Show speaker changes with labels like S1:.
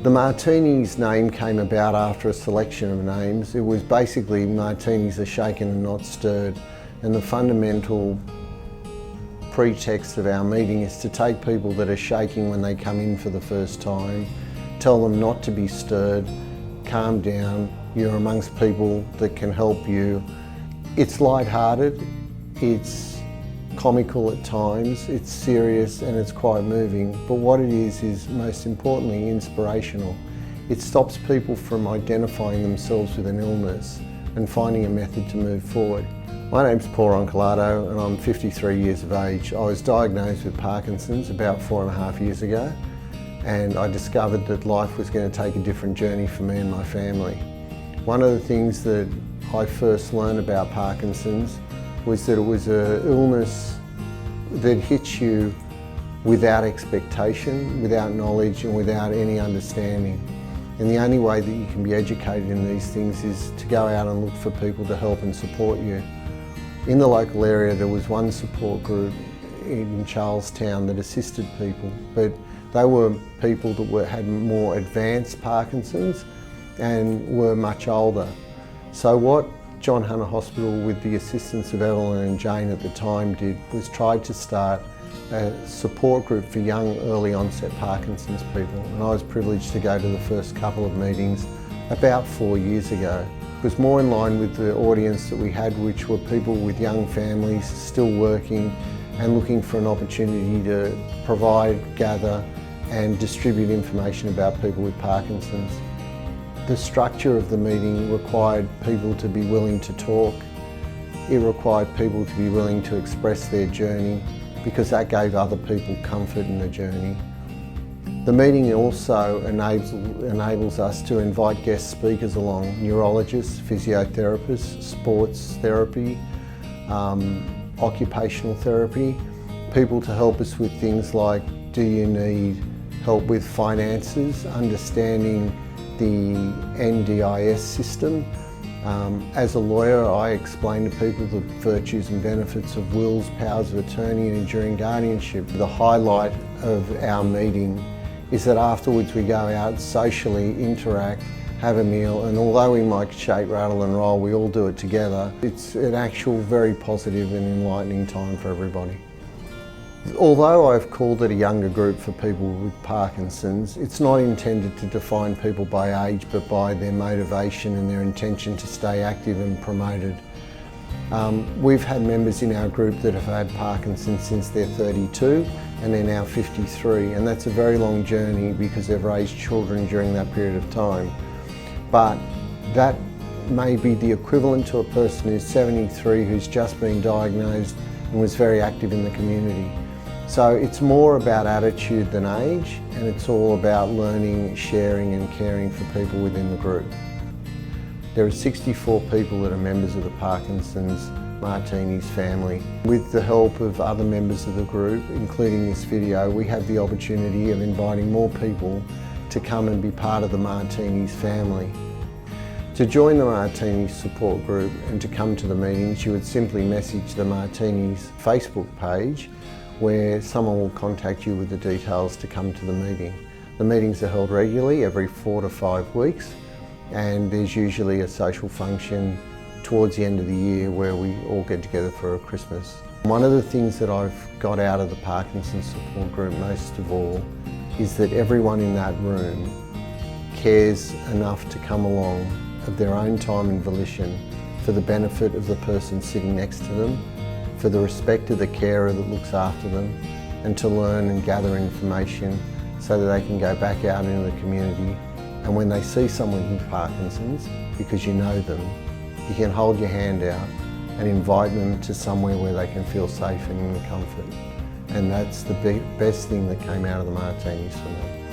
S1: The Martinis name came about after a selection of names. It was basically Martinis are shaken and not stirred, and the fundamental pretext of our meeting is to take people that are shaking when they come in for the first time, tell them not to be stirred, calm down, you're amongst people that can help you. It's light-hearted, it's comical at times, it's serious and it's quite moving, but what it is most importantly inspirational. It stops people from identifying themselves with an illness and finding a method to move forward. My name's Paul Roncolato and I'm 53 years of age. I was diagnosed with Parkinson's about 4.5 years ago, and I discovered that life was going to take a different journey for me and my family. One of the things that I first learned about Parkinson's was that it was an illness that hits you without expectation, without knowledge and without any understanding. And the only way that you can be educated in these things is to go out and look for people to help and support you. In the local area there was one support group in Charlestown that assisted people, but they were people that had more advanced Parkinson's and were much older. So what John Hunter Hospital, with the assistance of Evelyn and Jane at the time, did was tried to start a support group for young early onset Parkinson's people, and I was privileged to go to the first couple of meetings about 4 years ago. It was more in line with the audience that we had, which were people with young families still working and looking for an opportunity to provide, gather and distribute information about people with Parkinson's. The structure of the meeting required people to be willing to talk. It required people to be willing to express their journey, because that gave other people comfort in the journey. The meeting also enables us to invite guest speakers along, neurologists, physiotherapists, sports therapy, occupational therapy, people to help us with things like, do you need help with finances, understanding the NDIS system. As a lawyer, I explain to people the virtues and benefits of wills, powers of attorney and enduring guardianship. The highlight of our meeting is that afterwards we go out, socially interact, have a meal, and although we might shake, rattle and roll, we all do it together. It's an actual very positive and enlightening time for everybody. Although I've called it a younger group for people with Parkinson's, it's not intended to define people by age, but by their motivation and their intention to stay active and promoted. We've had members in our group that have had Parkinson's since they're 32 and they're now 53, and that's a very long journey because they've raised children during that period of time. But that may be the equivalent to a person who's 73 who's just been diagnosed and was very active in the community. So it's more about attitude than age, and it's all about learning, sharing and caring for people within the group. There are 64 people that are members of the Parkinson's Martinis family. With the help of other members of the group, including this video, we have the opportunity of inviting more people to come and be part of the Martinis family. To join the Martinis support group and to come to the meetings, you would simply message the Martinis Facebook page, where someone will contact you with the details to come to the meeting. The meetings are held regularly every 4 to 5 weeks, and there's usually a social function towards the end of the year where we all get together for a Christmas. One of the things that I've got out of the Parkinson's support group most of all is that everyone in that room cares enough to come along of their own time and volition for the benefit of the person sitting next to them, for the respect of the carer that looks after them, and to learn and gather information so that they can go back out into the community. And when they see someone with Parkinson's, because you know them, you can hold your hand out and invite them to somewhere where they can feel safe and in comfort. And that's the best thing that came out of the Martinis for me.